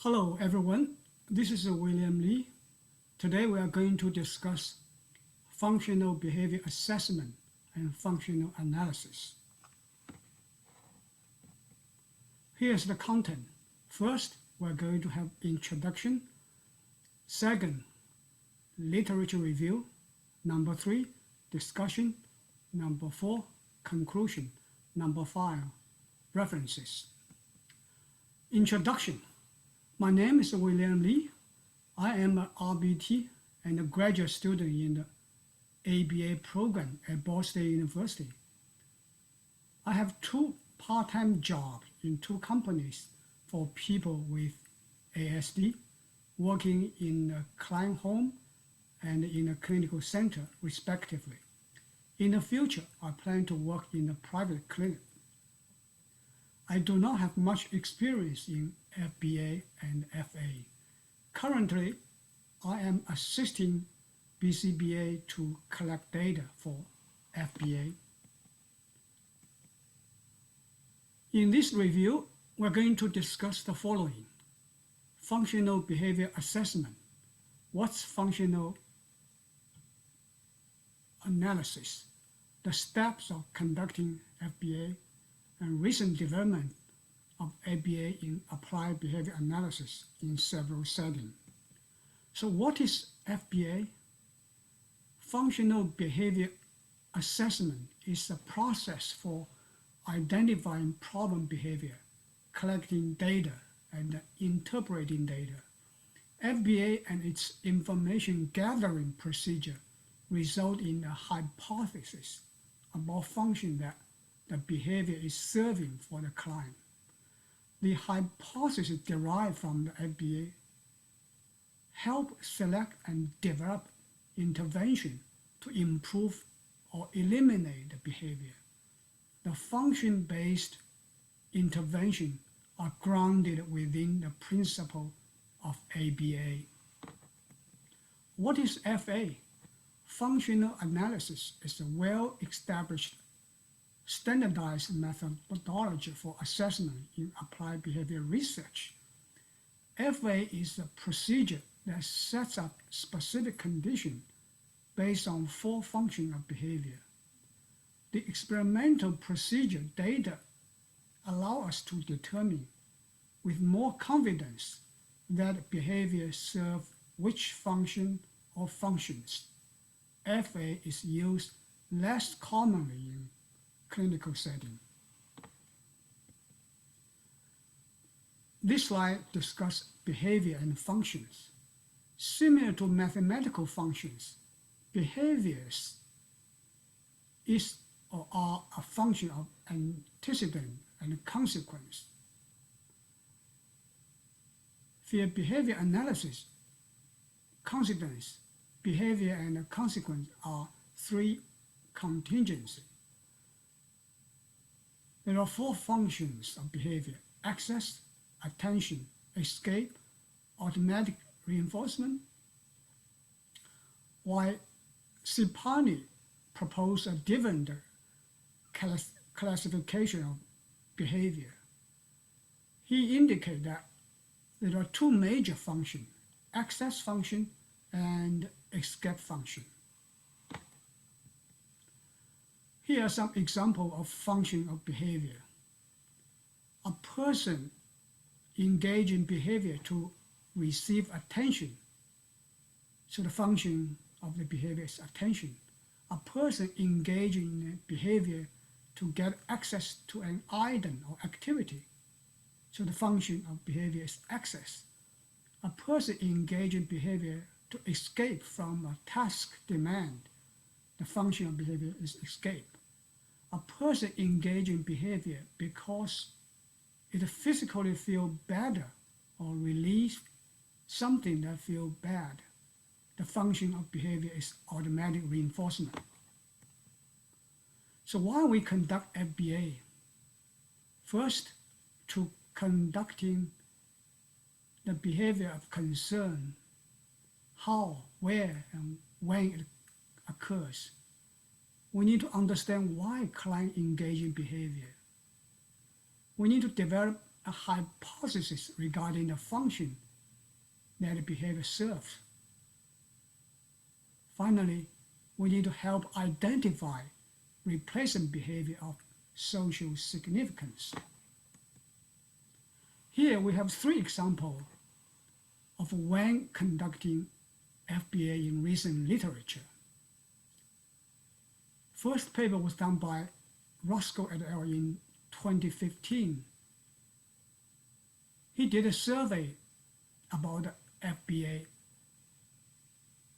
Hello everyone, this is William Li. Today we are going to discuss functional behavior assessment and functional analysis. Here's the content. First, we're going to have introduction. Second, literature review. Number 3, discussion. Number 4, conclusion. Number 5, references. Introduction. My name is William Li. I am an RBT and a graduate student in the FBA program at Ball State University. I have 2 part-time jobs in 2 companies for people with ASD, working in a client home and in a clinical center, respectively. In the future, I plan to work in a private clinic. I do not have much experience in FBA and FA. Currently, I am assisting BCBA to collect data for FBA. In this review, we're going to discuss the following. Functional behavior assessment. What's functional analysis? The steps of conducting FBA and recent development of FBA in applied behavior analysis in several settings. So what is FBA? Functional behavior assessment is a process for identifying problem behavior, collecting data, and interpreting data. FBA and its information gathering procedure result in a hypothesis about function that the behavior is serving for the client. The hypothesis derived from the FBA help select and develop intervention to improve or eliminate the behavior. The function-based intervention are grounded within the principle of FBA. What is FA? Functional analysis is a well-established standardized methodology for assessment in applied behavior research. FA is a procedure that sets up specific conditions based on 4 functions of behavior. The experimental procedure data allow us to determine with more confidence that behavior serves which function or functions. FA is used less commonly in clinical setting. This slide discusses behavior and functions. Similar to mathematical functions, behaviors is or are a function of antecedent and consequence. For behavior analysis, consequence, behavior and consequence are 3 contingencies. There are 4 functions of behavior: access, attention, escape, automatic reinforcement. While Cipani proposed a different classification of behavior, he indicated that there are 2 major functions: access function and escape function. Here are some examples of function of behavior. A person engage in behavior to receive attention, so the function of the behavior is attention. A person engage in behavior to get access to an item or activity, so the function of behavior is access. A person engage in behavior to escape from a task demand, the function of behavior is escape. A person engage in behavior because it physically feels better or release something that feels bad. The function of behavior is automatic reinforcement. So why we conduct FBA? First, to conducting the behavior of concern, how, where, and when it occurs. We need to understand why client engage in behavior. We need to develop a hypothesis regarding the function that the behavior serves. Finally, we need to help identify replacement behavior of social significance. Here we have 3 examples of when conducting FBA in recent literature. First paper was done by Roscoe et al. In 2015. He did a survey about the FBA.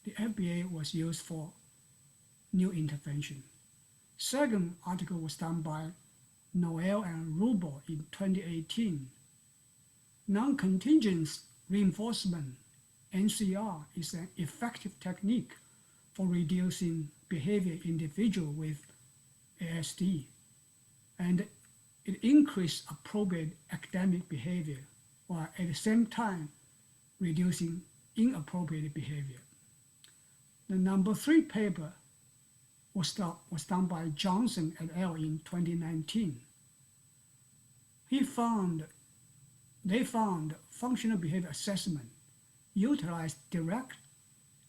The FBA was used for new intervention. Second article was done by Noel and Rubel in 2018. Non-contingent reinforcement, NCR, is an effective technique for reducing behavior in individuals with ASD, and it increased appropriate academic behavior while at the same time reducing inappropriate behavior. The number 3 paper was done by Johnson et al. In 2019. They found functional behavior assessment utilized direct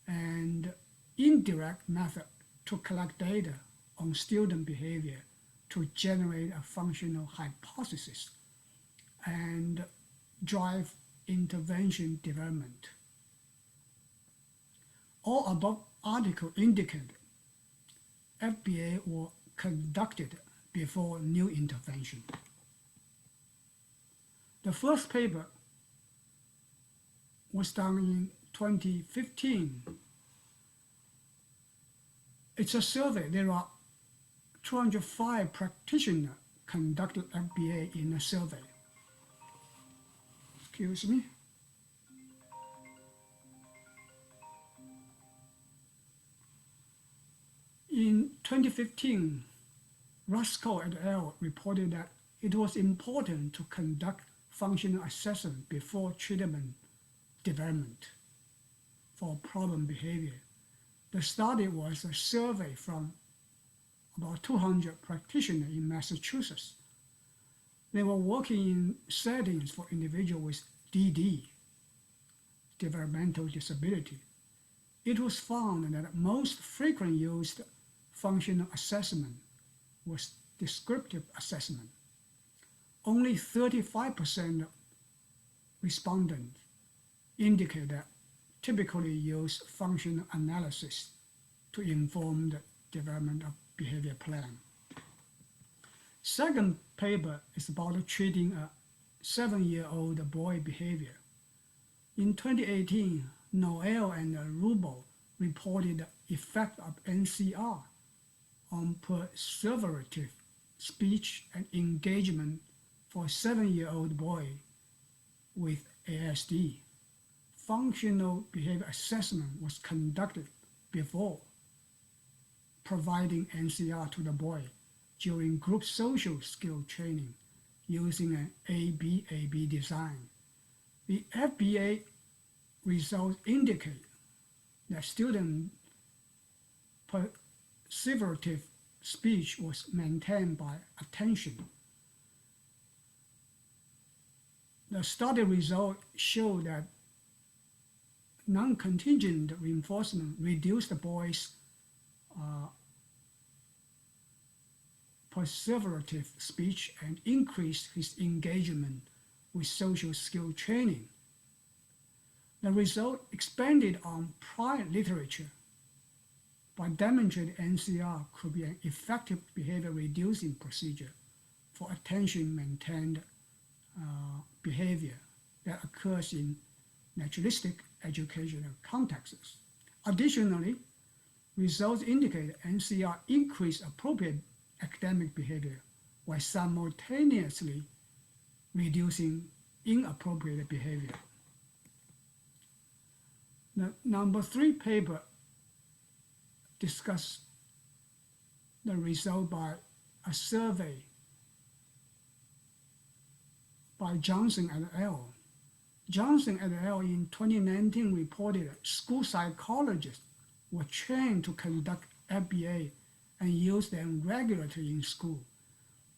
and indirect methods to collect data on student behavior to generate a functional hypothesis and drive intervention development. All above articles indicate FBA were conducted before new intervention. The first paper was done in 2015. It's a survey. There are 205 practitioners conducted FBA in a survey. Excuse me. In 2015, Roscoe et al. Reported that it was important to conduct functional assessment before treatment development for problem behavior. The study was a survey from about 200 practitioners in Massachusetts. They were working in settings for individuals with DD, developmental disability. It was found that most frequently used functional assessment was descriptive assessment. Only 35% of respondents indicate that typically use functional analysis to inform the development of behavior plan. Second paper is about treating a 7-year-old boy behavior. In 2018, Noel and Rubel reported the effect of NCR on perseverative speech and engagement for a 7-year-old boy with ASD. Functional behavior assessment was conducted before providing NCR to the boy during group social skill training using an ABAB design. The FBA results indicate that student perseverative speech was maintained by attention. The study results show that non-contingent reinforcement reduced the boy's perseverative speech and increased his engagement with social skill training. The result expanded on prior literature by demonstrating NCR could be an effective behavior reducing procedure for attention-maintained behavior that occurs in naturalistic educational contexts. Additionally, results indicate NCR increased appropriate academic behavior while simultaneously reducing inappropriate behavior. The number 3 paper discussed the result by a survey by Johnson et al. Johnson et al. In 2019 reported that school psychologists were trained to conduct FBA and use them regularly in school.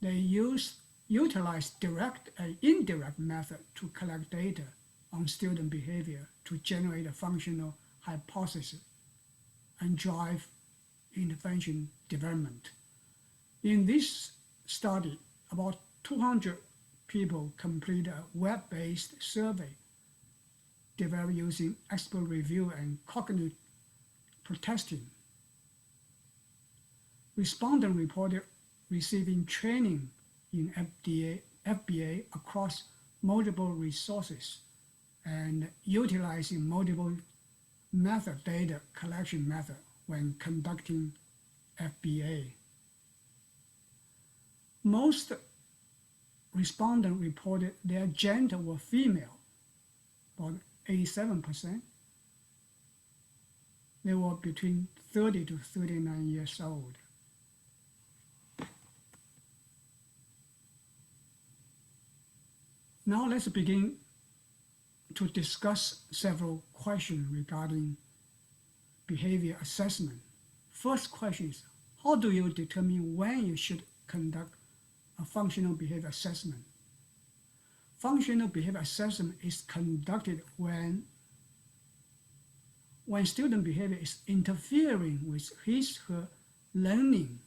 They used utilize direct and indirect methods to collect data on student behavior to generate a functional hypothesis and drive intervention development. In this study, about 200 people complete a web-based survey developed using expert review and cognitive pretesting. Respondents reported receiving training in FBA across multiple resources and utilizing multiple data collection methods when conducting FBA. Most respondents reported their gender were female, about 87%. They were between 30 to 39 years old. Now let's begin to discuss several questions regarding behavior assessment. First question is, how do you determine when you should conduct a functional behavior assessment? Functional behavior assessment is conducted when student behavior is interfering with his/her learning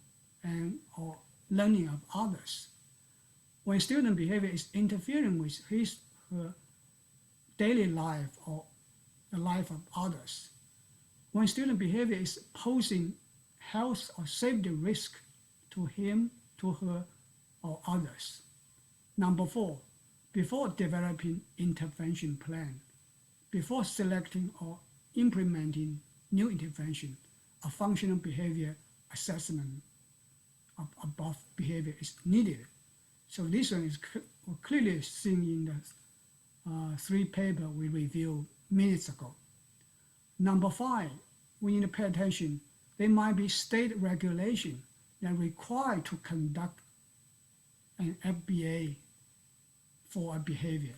or learning of others. When student behavior is interfering with his/her daily life or the life of others. When student behavior is posing health or safety risk to him, to her, or others. Number 4, before developing intervention plan, before selecting or implementing new intervention, a functional behavior assessment of above behavior is needed. So this one is clearly seen in the 3 papers we reviewed minutes ago. Number 5, we need to pay attention. There might be state regulation that require to conduct an FBA for a behavior.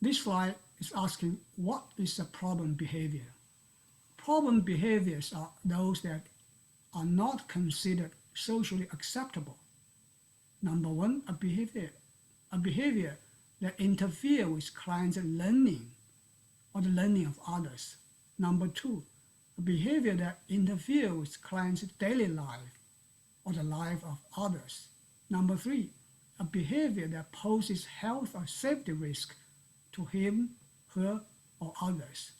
This slide is asking, what is a problem behavior? Problem behaviors are those that are not considered socially acceptable. Number 1, a behavior that interferes with clients' learning or the learning of others. Number 2, a behavior that interferes with clients' daily life or the life of others. Number 3, a behavior that poses health or safety risk to him, her, or others.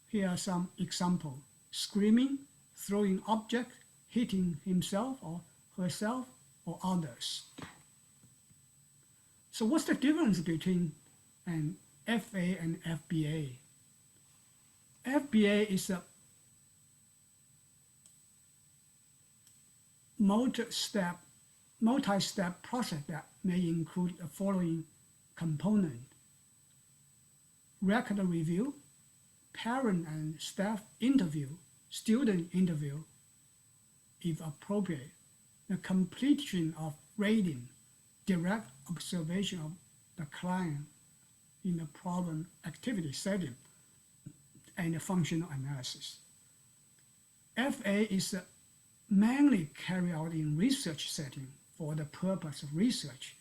Here are some examples: screaming, throwing objects, hitting himself or herself or others. So what's the difference between an FA and FBA? FBA is a multi-step process that may include the following components: record review, parent and staff interview, student interview, if appropriate, the completion of rating, direct observation of the client in the problem activity setting, and the functional analysis. FA is mainly carried out in research setting for the purpose of research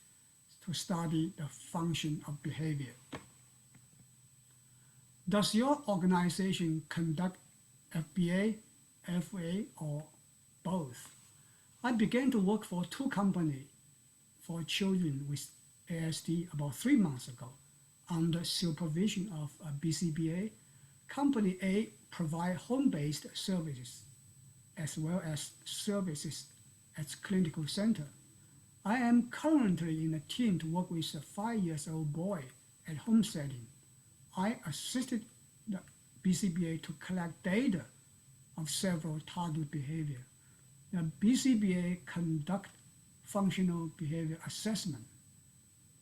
to study the function of behavior. Does your organization conduct FBA, FA, or both? I began to work for 2 companies for children with ASD about 3 months ago under supervision of a BCBA. Company A provides home-based services as well as services at clinical center. I am currently in a team to work with a 5-year-old boy at home setting. I assisted the BCBA to collect data of several target behavior. The BCBA conduct functional behavior assessment.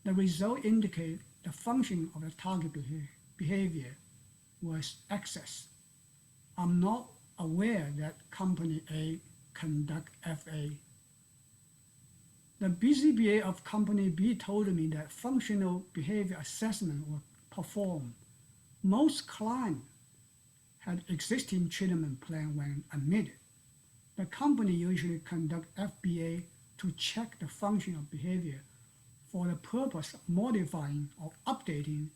The result indicate the function of the target behavior was access. I'm not aware that company A conduct FA. The BCBA of company B told me that functional behavior assessment was performed. Most clients had existing treatment plan when admitted. The company usually conduct FBA to check the function of behavior for the purpose of modifying or updating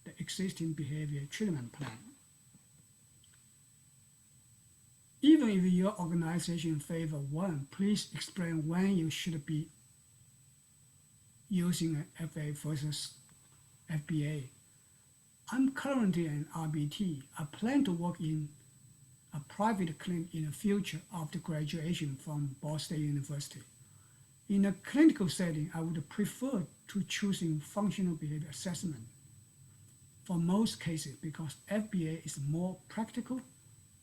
the existing behavior treatment plan. Even if your organization favors one, please explain when you should be using an FA versus FBA. I'm currently an RBT. I plan to work in a private clinic in the future after graduation from Ball State University. In a clinical setting, I would prefer to choosing functional behavior assessment for most cases because FBA is more practical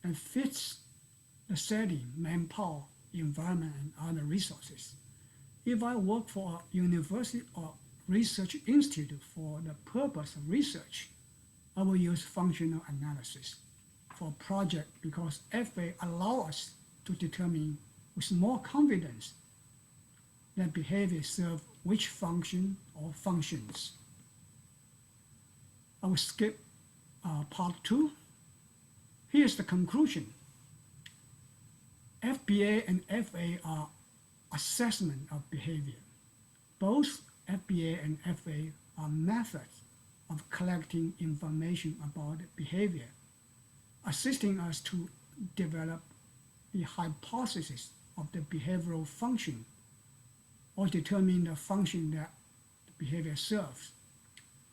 and fits the setting, manpower, environment, and other resources. If I work for a university or research institute for the purpose of research, I will use functional analysis for a project because FA allows us to determine with more confidence that behavior serves which function or functions. I will skip part 2. Here's the conclusion. FBA and FA are assessment of behavior. Both FBA and FA are methods of collecting information about behavior, assisting us to develop the hypothesis of the behavioral function or determine the function that the behavior serves.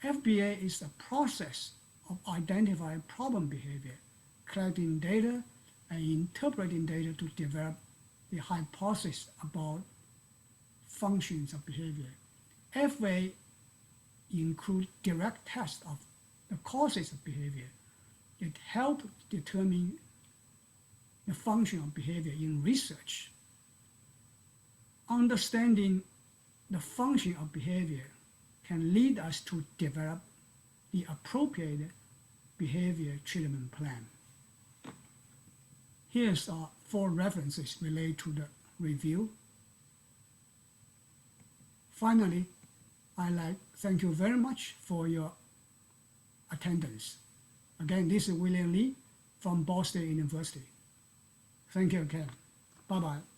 FBA is a process of identifying problem behavior, collecting data, and interpreting data to develop the hypothesis about functions of behavior. FA includes direct tests of the causes of behavior. It helps determine the function of behavior in research. Understanding the function of behavior can lead us to develop the appropriate behavior treatment plan. Here's 4 references related to the review. Finally, I'd like to thank you very much for your attendance. Again, this is William Li from Ball State University. Thank you again. Bye-bye.